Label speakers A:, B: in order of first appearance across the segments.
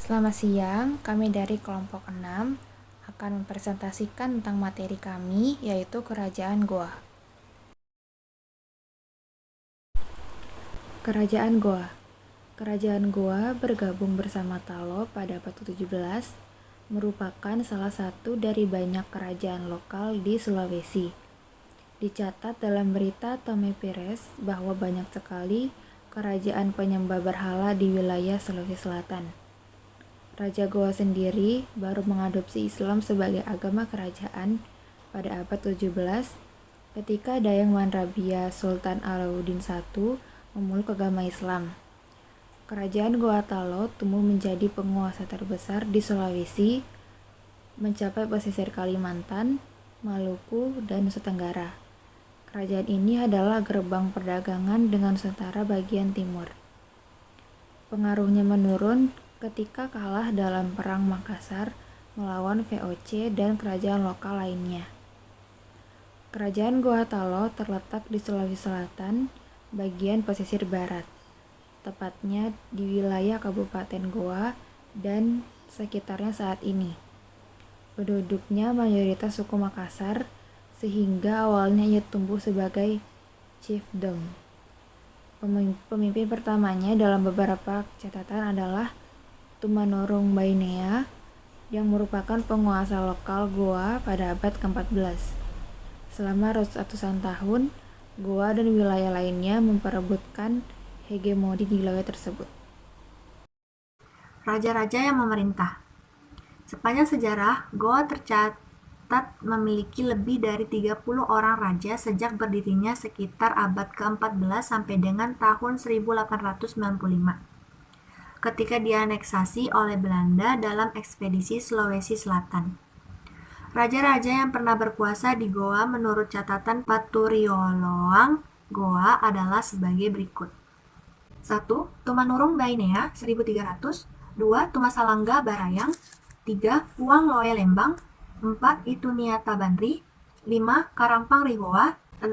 A: Selamat siang, kami dari kelompok 6 akan mempresentasikan tentang materi kami, yaitu Kerajaan Goa. Kerajaan Goa. Kerajaan Goa bergabung bersama Talo pada abad ke-17, merupakan salah satu dari banyak kerajaan lokal di Sulawesi. Dicatat dalam berita Tome Pires bahwa banyak sekali kerajaan penyembah berhala di wilayah Sulawesi Selatan. Raja Goa sendiri baru mengadopsi Islam sebagai agama kerajaan pada abad ke-17 ketika Dayang Wanrabia Sultan Alauddin I memeluk agama Islam. Kerajaan Goa Talo tumbuh menjadi penguasa terbesar di Sulawesi, mencapai pesisir Kalimantan, Maluku, dan Nusa Tenggara. Kerajaan ini adalah gerbang perdagangan dengan Nusantara bagian timur. Pengaruhnya menurun ketika kalah dalam Perang Makassar melawan VOC dan kerajaan lokal lainnya. Kerajaan Goa Talo terletak di Sulawesi Selatan, bagian pesisir barat, tepatnya di wilayah Kabupaten Goa dan sekitarnya saat ini. Penduduknya mayoritas suku Makassar, sehingga awalnya ia tumbuh sebagai chiefdom. Pemimpin pertamanya dalam beberapa catatan adalah Tumanurung Bainea, yang merupakan penguasa lokal Goa pada abad ke-14. Selama ratusan tahun, Goa dan wilayah lainnya memperebutkan hegemoni di wilayah tersebut.
B: Raja-raja yang memerintah. Sepanjang sejarah, Goa tercatat memiliki lebih dari 30 orang raja sejak berdirinya sekitar abad ke-14 sampai dengan tahun 1895, ketika dianeksasi oleh Belanda dalam ekspedisi Sulawesi Selatan. Raja-raja yang pernah berkuasa di Goa menurut catatan Paturioloang Goa adalah sebagai berikut. 1. Tumanurung Bainea 1300. 2. Tumasalangga Barayang. 3. Uang Loe Lembang. 4. Ituniata Banri. 5. Karampang Rigoa. 6.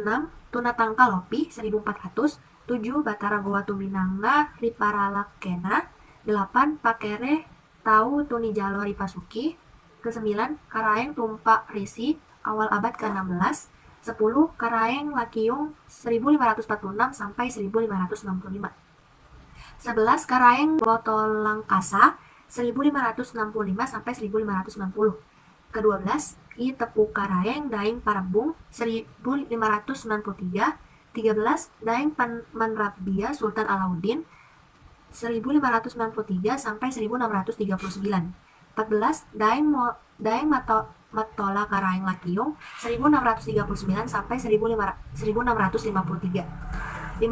B: Tunatangka Lopi 1400. 7. Batara Goa Tuminanga Riparalakena. 8. Pakere Tau Tunijalo Ripasuki. Ke-9. Karaeng Tumpak Risi awal abad ke-16. 10. Karaeng Lakiung 1546 sampai 1565. 11. Karaeng Botolangkasa 1565 sampai 1590. Ke-12. Ki Tepu Karaeng Daeng Parabung 1593. 13. Daeng Manrabia Sultan Alauddin 1593 sampai 1639. 14. Daeng Matola Karaeng Lakiung 1639 sampai 1653. 15.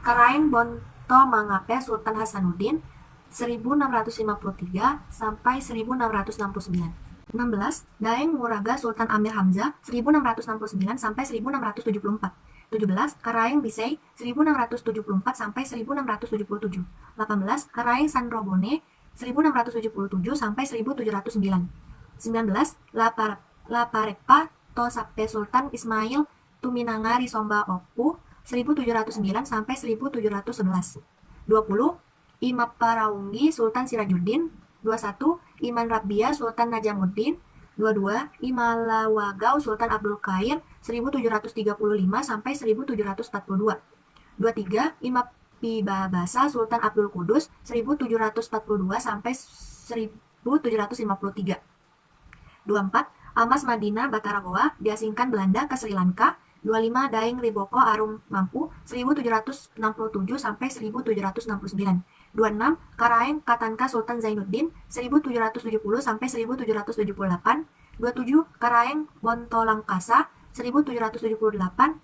B: Karaeng Bonto Mangape Sultan Hasanuddin 1653 sampai 1669. 16. Daeng Muraga Sultan Amir Hamzah 1669 sampai 1674. 17. Karaeng Bisei 1674 sampai 1677. 18. Karaeng Sandrobone 1677 sampai 1709. 19. Laparepa Tosape Sultan Ismail Tuminanga Risomba Opu 1709 sampai 1711. 20. Imaparaungi Sultan Sirajuddin. 21. Iman Rabbia Sultan Najamuddin. 22. Imalawagau Sultan Abdul Qair 1735 sampai 1742. 23. Imapibabasa Sultan Abdul Qudus 1742 sampai 1753. 24. Amas Madinah Batara Goa diasingkan Belanda ke Sri Lanka. 25. Daeng Riboko Arum Mampu 1767 sampai 1769. 26. Karaeng Katanka Sultan Zainuddin 1770 sampai 1778. 27. Karaeng Bontolangkasa 1778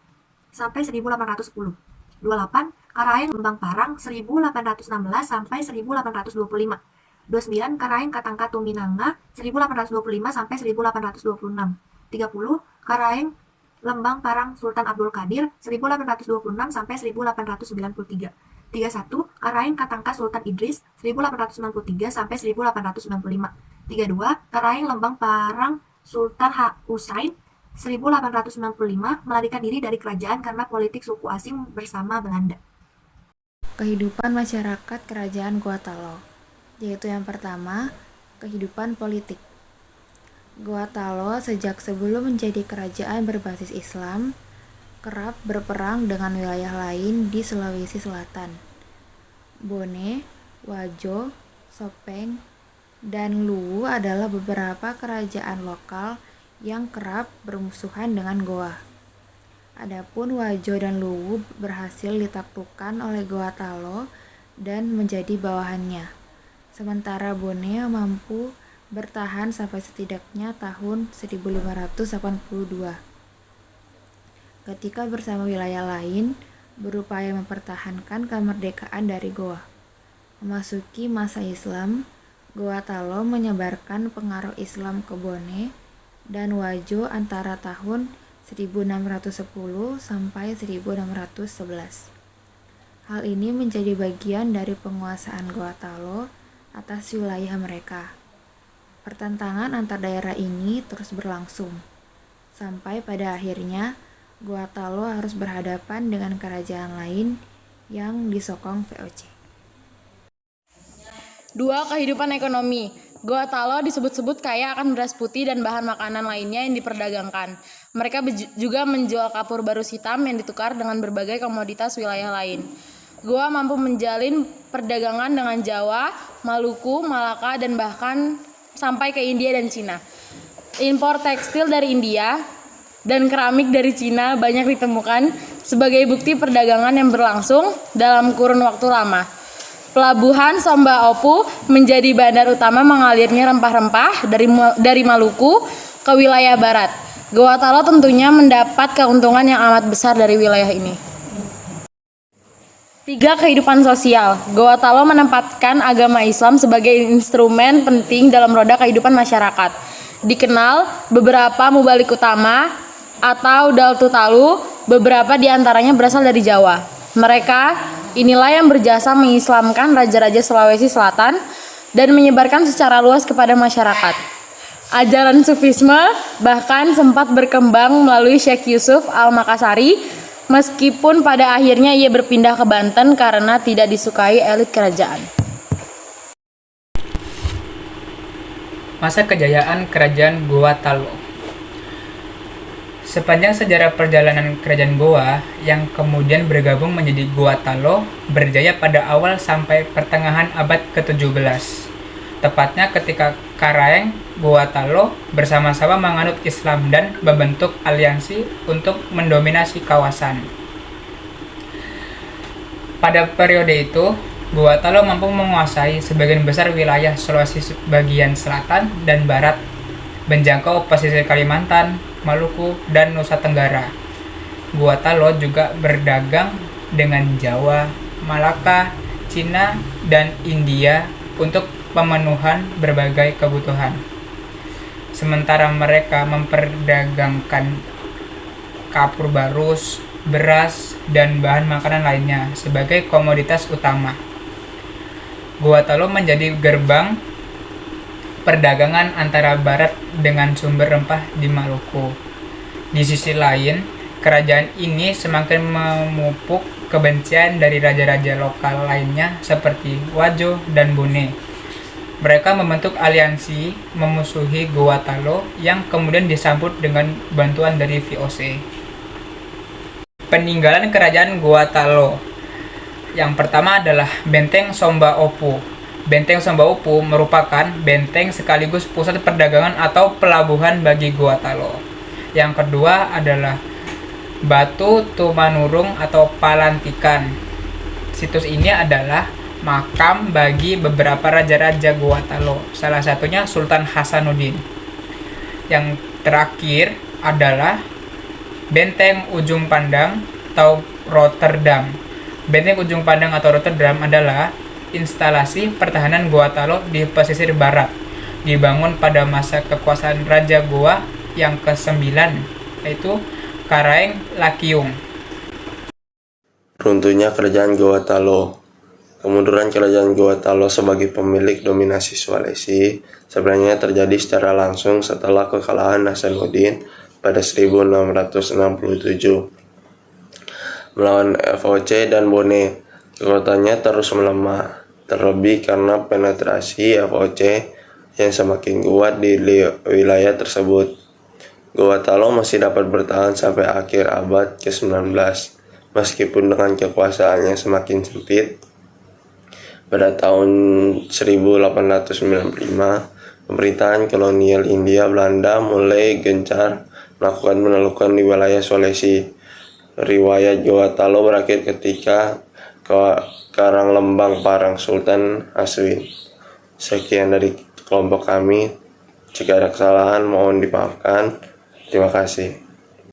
B: sampai 1810. 28. Karaeng Lembang Parang 1816 sampai 1825. 29. Karaeng Katangka Tuminanga 1825 sampai 1826. 30. Karaeng Lembang Parang Sultan Abdul Qadir 1826 sampai 1893. 31. Karaeng Katangka Sultan Idris 1893 sampai 1895. 32. Karaeng Lembang Parang Sultan Husain 1895 melarikan diri dari kerajaan karena politik suku asing bersama Belanda.
A: Kehidupan masyarakat Kerajaan Goa Talo. yaitu yang pertama, kehidupan politik. Gorontalo sejak sebelum menjadi kerajaan berbasis Islam, kerap berperang dengan wilayah lain di Sulawesi Selatan. Bone, Wajo, Sopeng, dan Luwu adalah beberapa kerajaan lokal yang kerap bermusuhan dengan Goa. Adapun Wajo dan Luwu berhasil ditaklukkan oleh Gorontalo dan menjadi bawahannya. Sementara Bone mampu bertahan sampai setidaknya tahun 1582. Ketika bersama wilayah lain berupaya mempertahankan kemerdekaan dari Goa. Memasuki masa Islam, Gorontalo menyebarkan pengaruh Islam ke Bone dan Wajo antara tahun 1610 sampai 1611. Hal ini menjadi bagian dari penguasaan Gorontalo atas wilayah mereka. Pertentangan antar daerah ini terus berlangsung, sampai pada akhirnya Gorontalo harus berhadapan dengan kerajaan lain yang disokong VOC.
C: 2. Kehidupan ekonomi. Gorontalo disebut-sebut kaya akan beras putih dan bahan makanan lainnya yang diperdagangkan. Mereka juga menjual kapur barus hitam yang ditukar dengan berbagai komoditas wilayah lain. Goa mampu menjalin perdagangan dengan Jawa, Maluku, Malaka, dan bahkan sampai ke India dan Cina. Impor tekstil dari India dan keramik dari Cina banyak ditemukan sebagai bukti perdagangan yang berlangsung dalam kurun waktu lama. Pelabuhan Somba Opu menjadi bandar utama mengalirnya rempah-rempah dari Maluku ke wilayah barat. Gorontalo tentunya mendapat keuntungan yang amat besar dari wilayah ini. 3. Kehidupan sosial. Gorontalo menempatkan agama Islam sebagai instrumen penting dalam roda kehidupan masyarakat. Dikenal beberapa mubalik utama atau Daltutalu, beberapa diantaranya berasal dari Jawa. Mereka inilah yang berjasa mengislamkan raja-raja Sulawesi Selatan dan menyebarkan secara luas kepada masyarakat. Ajaran Sufisme bahkan sempat berkembang melalui Syekh Yusuf Al-Makassari, meskipun pada akhirnya ia berpindah ke Banten karena tidak disukai elit kerajaan.
D: Masa kejayaan Kerajaan Gorontalo. Sepanjang sejarah perjalanan Kerajaan Goa yang kemudian bergabung menjadi Gorontalo berjaya pada awal sampai pertengahan abad ke-17. Tepatnya ketika Karaeng Gorontalo bersama-sama menganut Islam dan membentuk aliansi untuk mendominasi kawasan. Pada periode itu, Gorontalo mampu menguasai sebagian besar wilayah Sulawesi bagian selatan dan barat, menjangkau pesisir Kalimantan, Maluku, dan Nusa Tenggara. Gorontalo juga berdagang dengan Jawa, Malaka, Cina, dan India untuk pemenuhan berbagai kebutuhan. Sementara mereka memperdagangkan kapur barus, beras, dan bahan makanan lainnya sebagai komoditas utama. Gorontalo menjadi gerbang perdagangan antara barat dengan sumber rempah di Maluku. Di sisi lain, kerajaan ini semakin memupuk kebencian dari raja-raja lokal lainnya seperti Wajo dan Bone. Mereka membentuk aliansi memusuhi Gorontalo yang kemudian disambut dengan bantuan dari VOC. Peninggalan Kerajaan Gorontalo. Yang pertama adalah Benteng Somba Opu. Benteng Somba Opu merupakan benteng sekaligus pusat perdagangan atau pelabuhan bagi Gorontalo. Yang kedua adalah Batu Tumanurung atau Palantikan. Situs ini adalah makam bagi beberapa raja-raja Gorontalo, salah satunya Sultan Hasanuddin. Yang terakhir adalah Benteng Ujung Pandang atau Rotterdam. Benteng Ujung Pandang atau Rotterdam adalah instalasi pertahanan Gorontalo di pesisir barat, dibangun pada masa kekuasaan Raja Goa yang ke-9, yaitu Karaeng Lakiung.
E: Runtuhnya Kerajaan Gorontalo. Kemunduran Kerajaan Gorontalo sebagai pemilik dominasi Sulawesi sebenarnya terjadi secara langsung setelah kekalahan Hasanuddin pada 1667 melawan VOC dan Bone. Kekuatannya terus melemah. terlebih karena penetrasi VOC yang semakin kuat di wilayah tersebut. Gorontalo masih dapat bertahan sampai akhir abad ke-19, meskipun dengan kekuasaannya semakin sempit. Pada tahun 1895, pemerintahan kolonial Hindia Belanda mulai gencar melakukan penaklukan di wilayah Sulawesi. Riwayat Gorontalo berakhir ketika Karanglembang Parang Sultan Asywin. Sekian dari kelompok kami. Jika ada kesalahan mohon dimaafkan. Terima kasih.